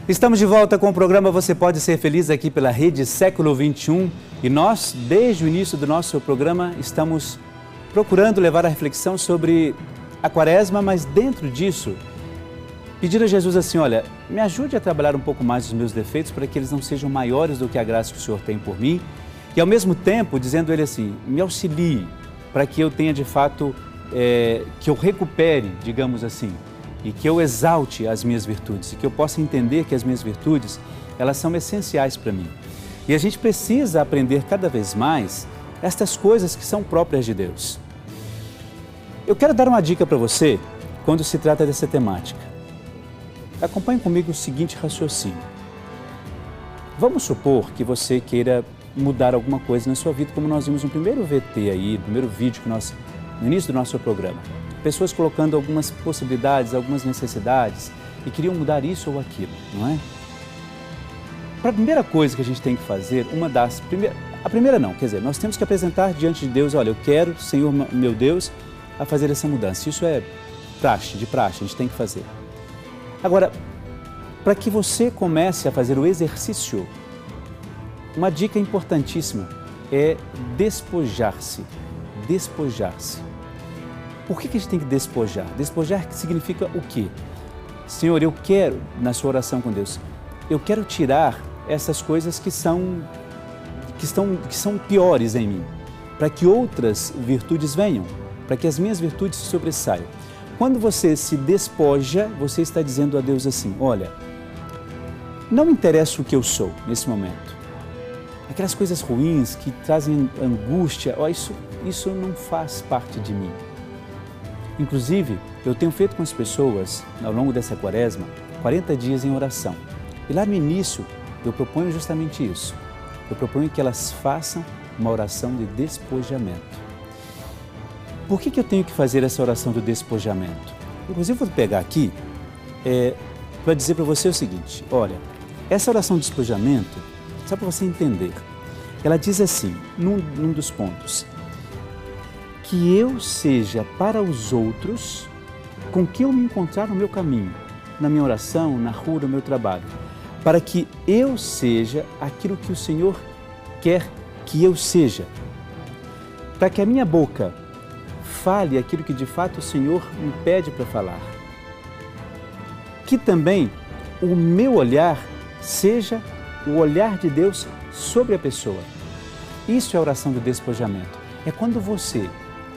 Estamos de volta com o programa Você Pode Ser Feliz aqui pela Rede Século XXI e nós, desde o início do nosso programa, estamos procurando levar a reflexão sobre a Quaresma, mas dentro disso, pedir a Jesus assim, olha, me ajude a trabalhar um pouco mais os meus defeitos para que eles não sejam maiores do que a graça que o Senhor tem por mim e ao mesmo tempo, dizendo a Ele assim, me auxilie para que eu tenha de fato, que eu recupere, digamos assim, e que eu exalte as minhas virtudes e que eu possa entender que as minhas virtudes, elas são essenciais para mim. E a gente precisa aprender cada vez mais estas coisas que são próprias de Deus. Eu quero dar uma dica para você quando se trata dessa temática. Acompanhe comigo o seguinte raciocínio. Vamos supor que você queira mudar alguma coisa na sua vida, como nós vimos no primeiro VT aí, no primeiro vídeo que no início do nosso programa. Pessoas colocando algumas possibilidades, algumas necessidades e queriam mudar isso ou aquilo, não é? A primeira coisa que a gente tem que fazer, nós temos que apresentar diante de Deus, olha, eu quero, Senhor meu Deus, a fazer essa mudança. Isso é de praxe, a gente tem que fazer. Agora, para que você comece a fazer o exercício, uma dica importantíssima é despojar-se. Despojar-se. Por que a gente tem que despojar? Despojar significa o quê? Senhor, eu quero, na sua oração com Deus, eu quero tirar essas coisas que são piores em mim, para que outras virtudes venham, para que as minhas virtudes se sobressaiam. Quando você se despoja, você está dizendo a Deus assim, olha, não me interessa o que eu sou nesse momento. Aquelas coisas ruins que trazem angústia, isso não faz parte de mim. Inclusive, eu tenho feito com as pessoas, ao longo dessa Quaresma, 40 dias em oração. E lá no início, eu proponho justamente isso. Eu proponho que elas façam uma oração de despojamento. Por que eu tenho que fazer essa oração do despojamento? Inclusive, vou pegar aqui para dizer para você o seguinte, olha, essa oração de despojamento, só para você entender, ela diz assim, num dos pontos, que eu seja para os outros com quem eu me encontrar no meu caminho, na minha oração, na rua, no meu trabalho, para que eu seja aquilo que o Senhor quer que eu seja, para que a minha boca fale aquilo que de fato o Senhor me pede para falar, que também o meu olhar seja o olhar de Deus sobre a pessoa. Isso é a oração do despojamento, é quando você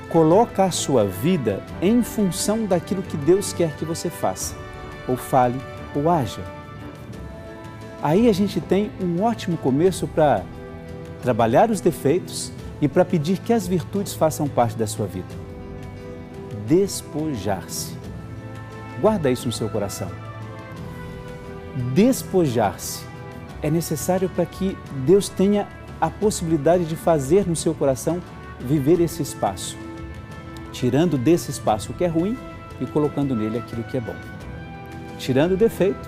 coloca a sua vida em função daquilo que Deus quer que você faça, ou fale, ou haja. Aí a gente tem um ótimo começo para trabalhar os defeitos e para pedir que as virtudes façam parte da sua vida. Despojar-se. Guarda isso no seu coração. Despojar-se é necessário para que Deus tenha a possibilidade de fazer no seu coração viver esse espaço. Tirando desse espaço o que é ruim e colocando nele aquilo que é bom. Tirando o defeito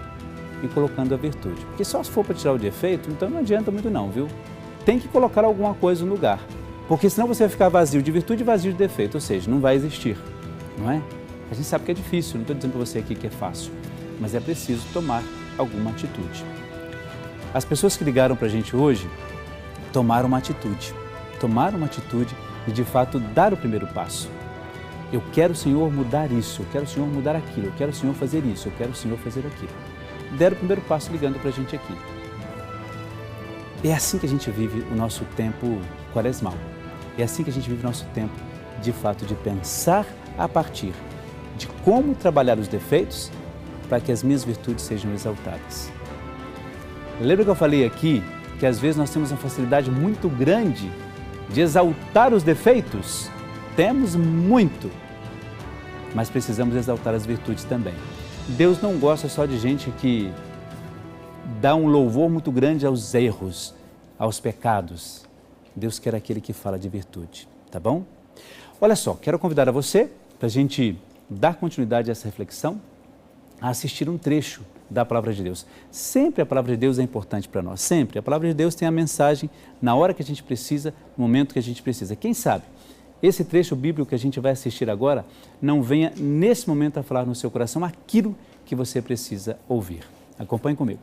e colocando a virtude. Porque só se for para tirar o defeito, então não adianta muito não, viu? Tem que colocar alguma coisa no lugar. Porque senão você vai ficar vazio de virtude e vazio de defeito, ou seja, não vai existir, não é? A gente sabe que é difícil, não estou dizendo para você aqui que é fácil, mas é preciso tomar alguma atitude. As pessoas que ligaram para a gente hoje tomaram uma atitude e de fato dar o primeiro passo. Eu quero, Senhor, mudar isso, eu quero, Senhor, mudar aquilo, eu quero, Senhor, fazer isso, eu quero, Senhor, fazer aquilo. Deram o primeiro passo ligando para a gente aqui. É assim que a gente vive o nosso tempo quaresmal. É assim que a gente vive o nosso tempo, de fato, de pensar a partir de como trabalhar os defeitos para que as minhas virtudes sejam exaltadas. Lembra que eu falei aqui que às vezes nós temos uma facilidade muito grande de exaltar os defeitos? Temos muito, mas precisamos exaltar as virtudes também. Deus não gosta só de gente que dá um louvor muito grande aos erros, aos pecados. Deus quer aquele que fala de virtude, tá bom? Olha só, quero convidar a você para a gente dar continuidade a essa reflexão, a assistir um trecho da Palavra de Deus. Sempre a Palavra de Deus é importante para nós, sempre. A Palavra de Deus tem a mensagem na hora que a gente precisa, no momento que a gente precisa. Quem sabe esse trecho bíblico que a gente vai assistir agora não venha nesse momento a falar no seu coração aquilo que você precisa ouvir. Acompanhe comigo.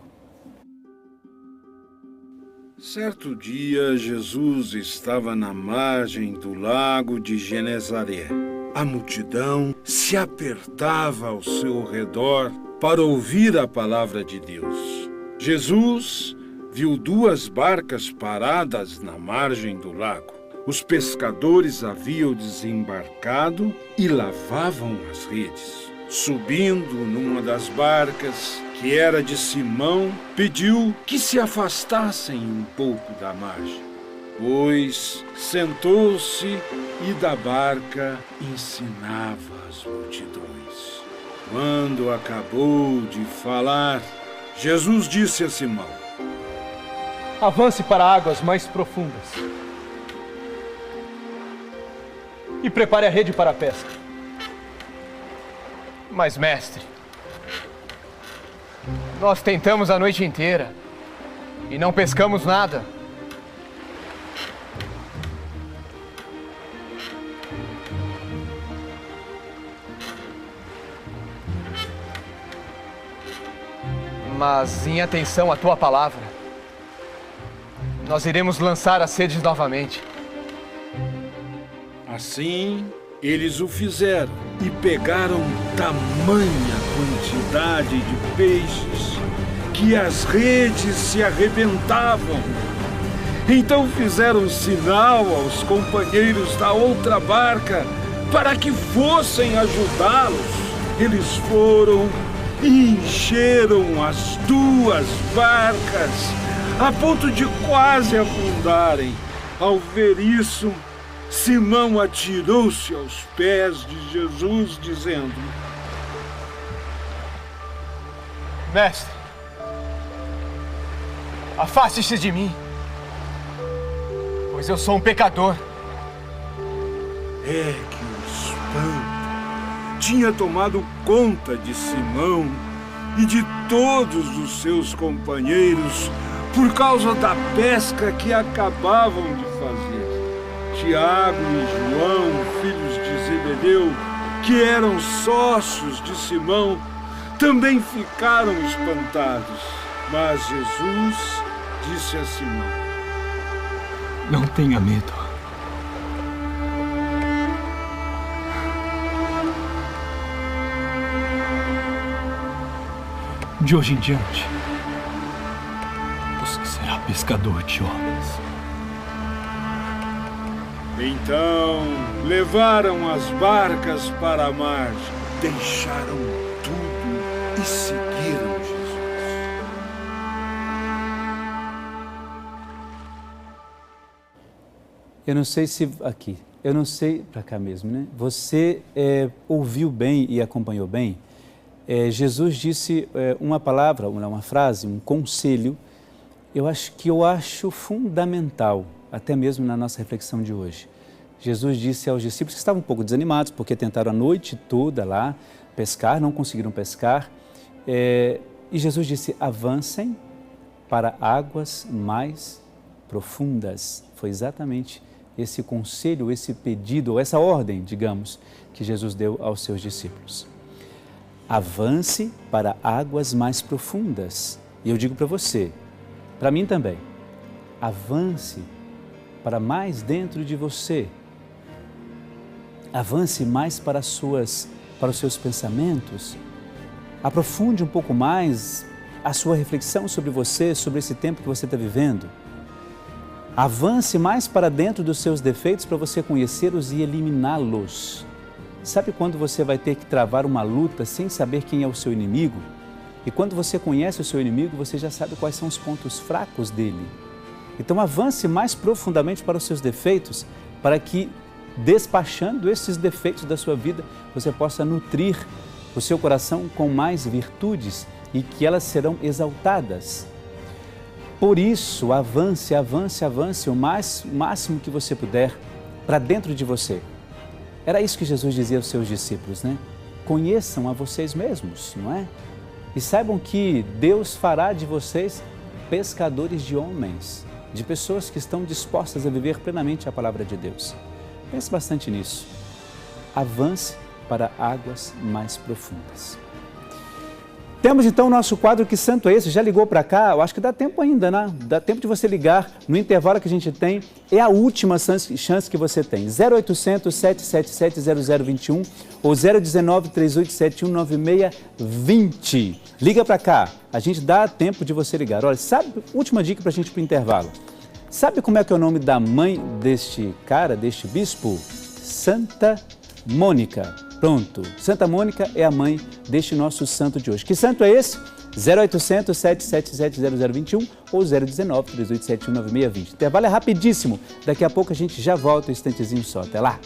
Certo dia, Jesus estava na margem do lago de Genezaré. A multidão se apertava ao seu redor para ouvir a palavra de Deus. Jesus viu 2 barcas paradas na margem do lago. Os pescadores haviam desembarcado e lavavam as redes. Subindo numa das barcas, que era de Simão, pediu que se afastassem um pouco da margem. Pois sentou-se e da barca ensinava as multidões. Quando acabou de falar, Jesus disse a Simão: avance para águas mais profundas e prepare a rede para a pesca. Mas, mestre, nós tentamos a noite inteira e não pescamos nada. Mas, em atenção à tua palavra, nós iremos lançar as redes novamente. Assim, eles o fizeram e pegaram tamanha quantidade de peixes que as redes se arrebentavam. Então fizeram sinal aos companheiros da outra barca para que fossem ajudá-los. Eles foram e encheram as 2 barcas a ponto de quase afundarem. Ao ver isso, Simão atirou-se aos pés de Jesus, dizendo: mestre, afaste-se de mim, pois eu sou um pecador. É que o espanto tinha tomado conta de Simão e de todos os seus companheiros por causa da pesca que acabavam de fazer. Tiago e João, filhos de Zebedeu, que eram sócios de Simão, também ficaram espantados. Mas Jesus disse a Simão: não tenha medo. De hoje em diante, você será pescador de homens. Então levaram as barcas para a margem, deixaram tudo e seguiram Jesus. Eu não sei se aqui, eu não sei para cá mesmo, né? Você ouviu bem e acompanhou bem? Jesus disse uma palavra, uma frase, um conselho, eu acho fundamental, até mesmo na nossa reflexão de hoje. Jesus disse aos discípulos que estavam um pouco desanimados, porque tentaram a noite toda lá pescar, não conseguiram pescar, e Jesus disse: avancem para águas mais profundas. Foi exatamente esse conselho, esse pedido, ou essa ordem, digamos, que Jesus deu aos seus discípulos. Avance para águas mais profundas. E eu digo para você, para mim também, avance para mais dentro de você. Avance mais para os seus pensamentos. Aprofunde um pouco mais a sua reflexão sobre você, sobre esse tempo que você está vivendo. Avance mais para dentro dos seus defeitos para você conhecê-los e eliminá-los. Sabe quando você vai ter que travar uma luta sem saber quem é o seu inimigo? E quando você conhece o seu inimigo, você já sabe quais são os pontos fracos dele. Então avance mais profundamente para os seus defeitos, para que, despachando esses defeitos da sua vida, você possa nutrir o seu coração com mais virtudes e que elas serão exaltadas. Por isso, avance, avance, avance o máximo que você puder para dentro de você. Era isso que Jesus dizia aos seus discípulos, né? Conheçam a vocês mesmos, não é? E saibam que Deus fará de vocês pescadores de homens, de pessoas que estão dispostas a viver plenamente a palavra de Deus. Pense bastante nisso. Avance para águas mais profundas. Temos então o nosso quadro Que Santo é Esse? Já ligou para cá? Eu acho que dá tempo ainda, né? Dá tempo de você ligar no intervalo que a gente tem. É a última chance que você tem. 0800 777 0021 ou 019 3871 9620. Liga para cá. A gente dá tempo de você ligar. Olha, sabe, última dica para a gente ir para o intervalo. Sabe como é que é o nome da mãe deste cara, deste bispo? Santa Mônica. Pronto, Santa Mônica é a mãe deste nosso santo de hoje. Que santo é esse? 0800 777 0021 ou 019 3871 9620. O intervalo é rapidíssimo. Daqui a pouco a gente já volta um instantezinho só. Até lá.